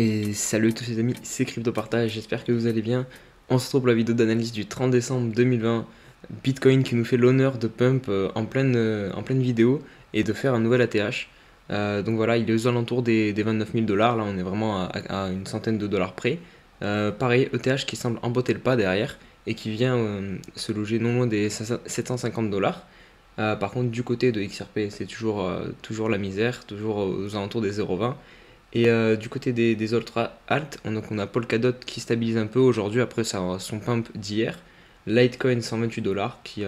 Et salut à tous les amis, c'est CryptoPartage, j'espère que vous allez bien. On se retrouve pour la vidéo d'analyse du 30 décembre 2020. Bitcoin qui nous fait l'honneur de pump en pleine vidéo et de faire un nouvel ATH. Donc voilà, il est aux alentours des 29 000 dollars, là on est vraiment à une centaine de dollars près. Pareil, ETH qui semble emboîter le pas derrière et qui vient se loger non loin des 750 dollars. Par contre, du côté de XRP, c'est toujours la misère, toujours aux alentours des 0,20. Et du côté des ultra alt, on a Polkadot qui stabilise un peu aujourd'hui après son pump d'hier. Litecoin 128 dollars qui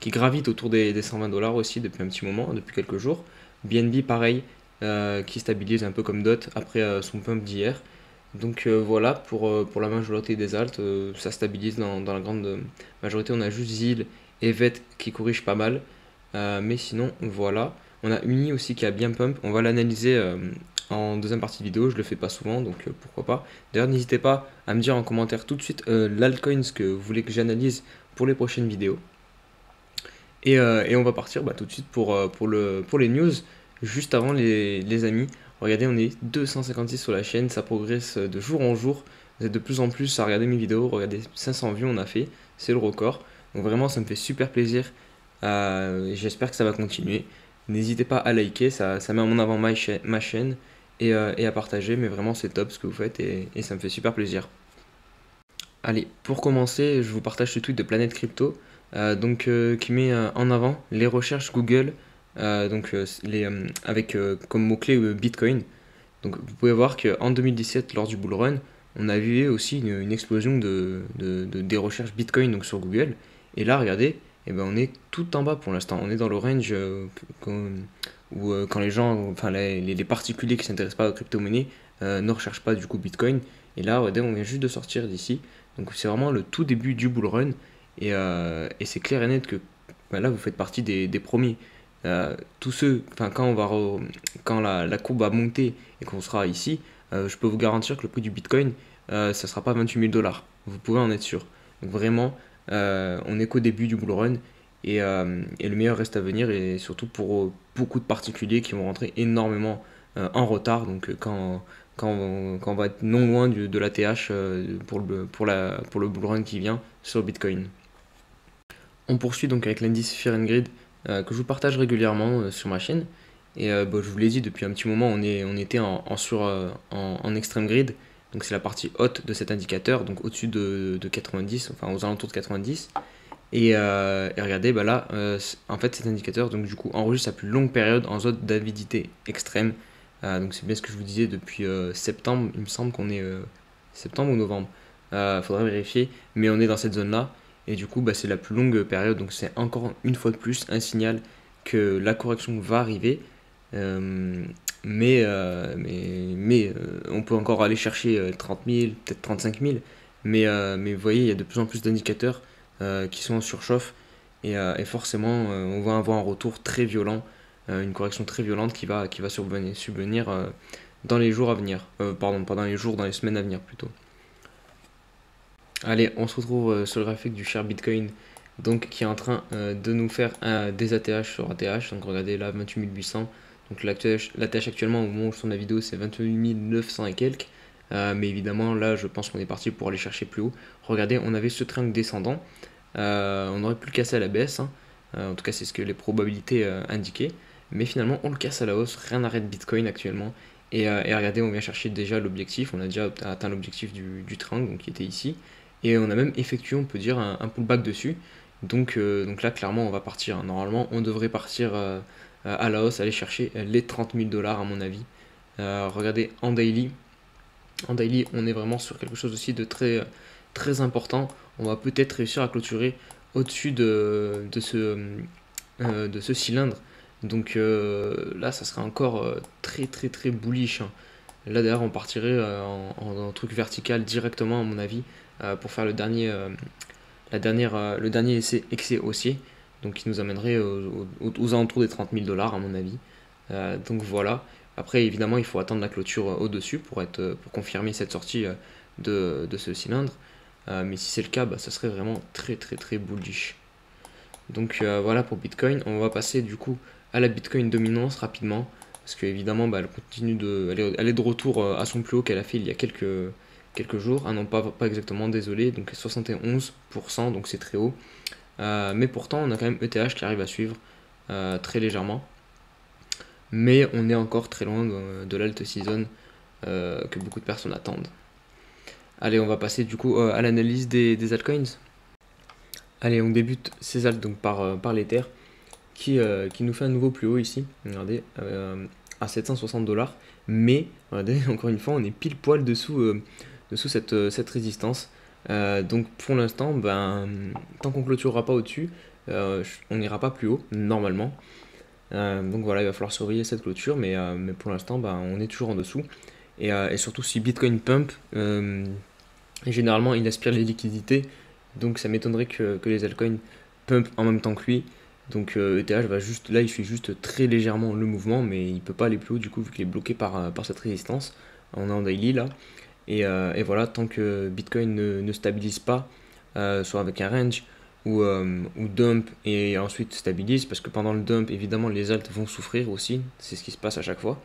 gravite autour des 120 dollars aussi depuis un petit moment, depuis quelques jours. BNB pareil, qui stabilise un peu comme DOT après son pump d'hier. Donc voilà pour la majorité des alts, ça stabilise dans la grande majorité. On a juste ZIL et VET qui corrigent pas mal. Mais sinon, voilà. On a Uni aussi qui a bien pump. On va l'analyser en deuxième partie de vidéo. Je le fais pas souvent, donc pourquoi pas. D'ailleurs, n'hésitez pas à me dire en commentaire tout de suite l'altcoins que vous voulez que j'analyse pour les prochaines vidéos. Et on va partir tout de suite pour les news. Juste avant, les amis, regardez, on est 256 sur la chaîne. Ça progresse de jour en jour. Vous êtes de plus en plus à regarder mes vidéos. Regardez, 500 vues on a fait. C'est le record. Donc vraiment, ça me fait super plaisir. J'espère que ça va continuer. N'hésitez pas à liker, ça met en avant ma chaîne et à partager, mais vraiment c'est top ce que vous faites et ça me fait super plaisir. Allez, pour commencer, je vous partage ce tweet de Planète Crypto qui met en avant les recherches Google avec comme mot-clé Bitcoin. Donc vous pouvez voir qu'en 2017, lors du bull run, on a vu aussi une explosion des recherches Bitcoin donc sur Google. Et là, regardez, eh ben, on est tout en bas pour l'instant. On est dans le range où quand les gens, enfin les particuliers qui ne s'intéressent pas aux crypto-monnaies ne recherchent pas du coup Bitcoin. Et là, regardez, on vient juste de sortir d'ici. Donc c'est vraiment le tout début du bull run. Et c'est clair et net que là, vous faites partie des premiers. Tous ceux, enfin quand la courbe va monter et qu'on sera ici, je peux vous garantir que le prix du Bitcoin, ça sera pas 28 000 dollars. Vous pouvez en être sûr. Donc vraiment, on est qu'au début du bull run et le meilleur reste à venir et surtout pour beaucoup de particuliers qui vont rentrer énormément en retard. Donc quand on va être non loin de l'ATH pour le bull run qui vient sur Bitcoin. On poursuit donc avec l'indice Fear and Greed que je vous partage régulièrement sur ma chaîne. Et je vous l'ai dit, depuis un petit moment, on était en extreme grid. Donc c'est la partie haute de cet indicateur, donc au-dessus de 90, enfin aux alentours de 90. Et regardez, là, en fait cet indicateur donc, du coup, enregistre sa plus longue période en zone d'avidité extrême. Donc c'est bien ce que je vous disais depuis septembre, il me semble qu'on est septembre ou novembre. Faudrait vérifier, mais on est dans cette zone-là. Et du coup, c'est la plus longue période, donc c'est encore une fois de plus un signal que la correction va arriver. On peut encore aller chercher 30 000, peut-être 35 000. Mais vous voyez, il y a de plus en plus d'indicateurs qui sont en surchauffe. Et forcément, on va avoir un retour très violent, une correction très violente qui va subvenir dans les jours à venir. Pardon, pas dans les jours, dans les semaines à venir plutôt. Allez, on se retrouve sur le graphique du cher Bitcoin, donc qui est en train de nous faire des ATH sur ATH. Donc regardez là, 28 800. Donc l'ATH actuellement au moment où je tourne la vidéo c'est 28 900 et quelques. Mais évidemment là je pense qu'on est parti pour aller chercher plus haut. Regardez, on avait ce triangle descendant. On aurait pu le casser à la baisse. En tout cas c'est ce que les probabilités indiquaient. Mais finalement on le casse à la hausse. Rien n'arrête Bitcoin actuellement. Et regardez, on vient chercher déjà l'objectif. On a déjà atteint l'objectif du triangle donc, qui était ici. Et on a même effectué, on peut dire, un pullback dessus. Donc là, clairement, on va partir. Normalement, on devrait partir à la hausse, aller chercher les 30 000 dollars à mon avis. Regardez, en daily, on est vraiment sur quelque chose aussi de très, très important. On va peut-être réussir à clôturer au-dessus de ce cylindre. Donc là, ça serait encore très, très, très bullish. Là, d'ailleurs, on partirait en truc vertical directement, à mon avis, pour faire le dernier excès haussier, donc qui nous amènerait aux alentours des 30 000 dollars à mon avis. Donc voilà. Après évidemment il faut attendre la clôture au-dessus pour confirmer cette sortie de ce cylindre. Mais si c'est le cas, ça serait vraiment très très très bullish. Donc voilà pour Bitcoin. On va passer du coup à la Bitcoin dominance rapidement. parce que évidemment elle continue elle est de retour à son plus haut qu'elle a fait il y a quelques jours. Ah non, pas exactement, désolé, donc 71%, donc c'est très haut. Mais pourtant on a quand même ETH qui arrive à suivre très légèrement, mais on est encore très loin de l'alt season que beaucoup de personnes attendent. Allez, on va passer du coup à l'analyse des altcoins. Allez, on débute ces alts donc par l'Ether qui nous fait un nouveau plus haut ici. Regardez, à 760 $. Mais, regardez, encore une fois, on est pile poil dessous cette résistance. Donc pour l'instant, tant qu'on clôturera pas au-dessus, on n'ira pas plus haut, normalement. Donc voilà, il va falloir surveiller cette clôture, mais pour l'instant, on est toujours en dessous. Et surtout, si Bitcoin pump, généralement, il aspire les liquidités, donc ça m'étonnerait que les altcoins pump en même temps que lui. Donc ETH là, il suit juste très légèrement le mouvement, mais il peut pas aller plus haut du coup vu qu'il est bloqué par cette résistance. On est en daily là. Et voilà, tant que Bitcoin ne stabilise pas, soit avec un range ou dump et ensuite stabilise, parce que pendant le dump, évidemment, les alts vont souffrir aussi, c'est ce qui se passe à chaque fois,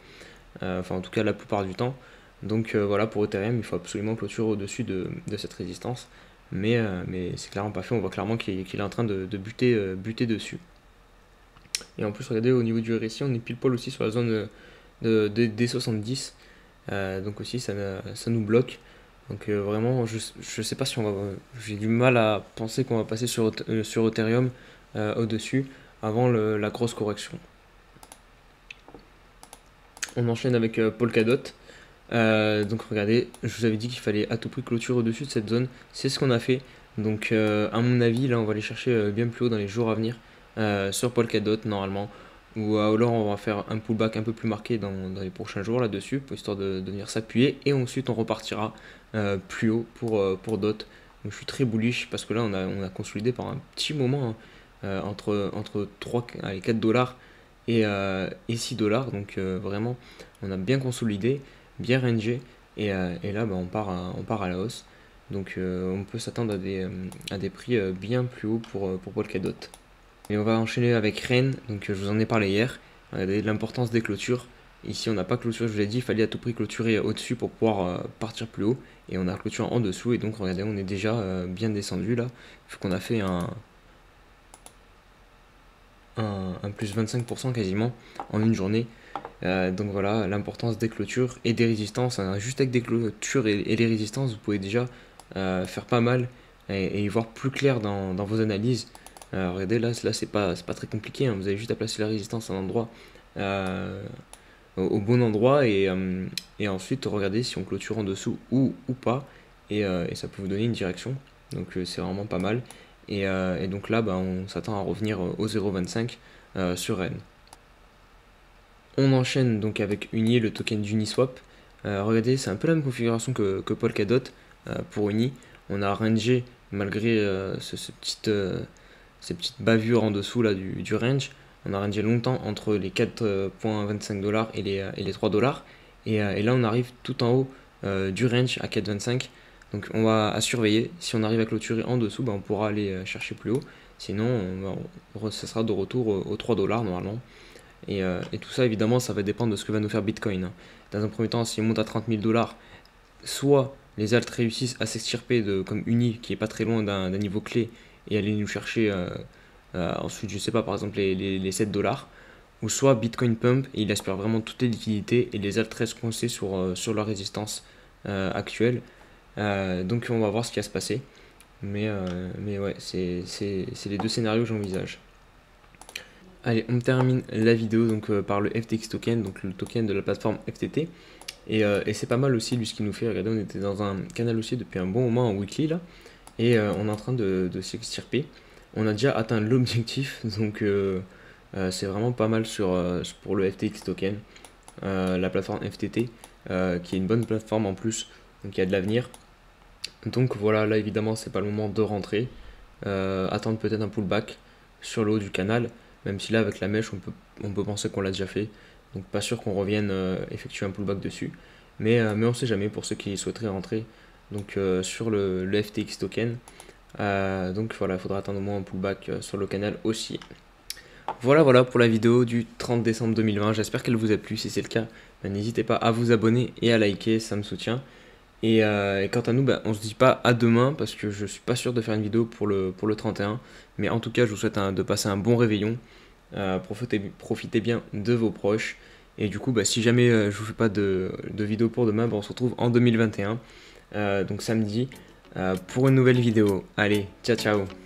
enfin en tout cas la plupart du temps. Donc voilà, pour Ethereum, il faut absolument clôturer au-dessus de cette résistance, mais c'est clairement pas fait, on voit clairement qu'il est en train de buter dessus. Et en plus, regardez, au niveau du RSI, on est pile poil aussi sur la zone des 70. Donc aussi ça nous bloque. Donc vraiment je sais pas si on va. J'ai du mal à penser qu'on va passer sur Ethereum au-dessus avant la grosse correction. On enchaîne avec Polkadot. Donc regardez, je vous avais dit qu'il fallait à tout prix clôturer au-dessus de cette zone. C'est ce qu'on a fait. Donc à mon avis là on va aller chercher bien plus haut dans les jours à venir sur Polkadot normalement. Ou alors on va faire un pullback un peu plus marqué dans les prochains jours là-dessus, histoire de venir s'appuyer, et ensuite on repartira plus haut pour DOT. Donc je suis très bullish parce que là on a consolidé par un petit moment entre 4 $, et 6 $. Donc vraiment on a bien consolidé, bien rangé, et là on part à la hausse. Donc on peut s'attendre à des prix bien plus hauts pour Polkadot. Et on va enchaîner avec Rennes, donc je vous en ai parlé hier. Regardez l'importance des clôtures. Ici on n'a pas clôturé, je vous l'ai dit, il fallait à tout prix clôturer au-dessus pour pouvoir partir plus haut. Et on a clôturé en dessous, et donc regardez, on est déjà bien descendu là. Vu qu'on a fait un plus 25% quasiment en une journée. Donc voilà, l'importance des clôtures et des résistances. Juste avec des clôtures et les résistances, vous pouvez déjà faire pas mal et y voir plus clair dans vos analyses. Regardez, là c'est pas très compliqué, hein. Vous avez juste à placer la résistance à un endroit, au bon endroit, et ensuite regardez si on clôture en dessous ou pas, et ça peut vous donner une direction. Donc c'est vraiment pas mal. Et donc là, on s'attend à revenir au 0,25 sur Rennes. On enchaîne donc avec Uni, le token d'Uniswap. Regardez, c'est un peu la même configuration que Polkadot pour Uni. On a rangé malgré ces petites bavures en dessous là du range. On a rangé longtemps entre les 4,25 $ et les 3 $. Et là on arrive tout en haut du range à 4,25. Donc on va à surveiller. Si on arrive à clôturer en dessous, on pourra aller chercher plus haut. Sinon, ça sera de retour aux 3 $ normalement. Et tout ça, évidemment, ça va dépendre de ce que va nous faire Bitcoin. Dans un premier temps, s'il monte à 30 000 $, soit les alts réussissent à s'extirper comme Uni, qui est pas très loin d'un niveau clé, et aller nous chercher ensuite, je sais pas, par exemple les 7 $, ou soit Bitcoin pump et il aspire vraiment toutes les liquidités et les alts restent coincés sur leur résistance actuelle. Donc on va voir ce qui va se passer. Mais ouais, c'est les deux scénarios que j'envisage. Allez, on termine la vidéo donc par le FTX token, donc le token de la plateforme FTT. Et c'est pas mal aussi lui ce qu'il nous fait. Regardez, on était dans un canal aussi depuis un bon moment en weekly là. Et on est en train de s'extirper. On a déjà atteint l'objectif, donc c'est vraiment pas mal pour le FTX token, la plateforme FTT, qui est une bonne plateforme en plus, donc il y a de l'avenir. Donc voilà, là évidemment c'est pas le moment de rentrer, attendre peut-être un pullback sur le haut du canal, même si là avec la mèche on peut penser qu'on l'a déjà fait, donc pas sûr qu'on revienne effectuer un pullback dessus, mais on sait jamais pour ceux qui souhaiteraient rentrer donc sur le FTX token. Donc voilà, il faudra attendre au moins un pullback sur le canal aussi. Voilà pour la vidéo du 30 décembre 2020. J'espère qu'elle vous a plu. Si c'est le cas, n'hésitez pas à vous abonner et à liker, ça me soutient. Et quant à nous, on se dit pas à demain parce que je suis pas sûr de faire une vidéo pour le 31. Mais en tout cas, je vous souhaite de passer un bon réveillon. Profitez bien de vos proches. Et du coup, si jamais je vous fais pas de vidéo pour demain, on se retrouve en 2021, donc samedi, pour une nouvelle vidéo. Allez, ciao ciao.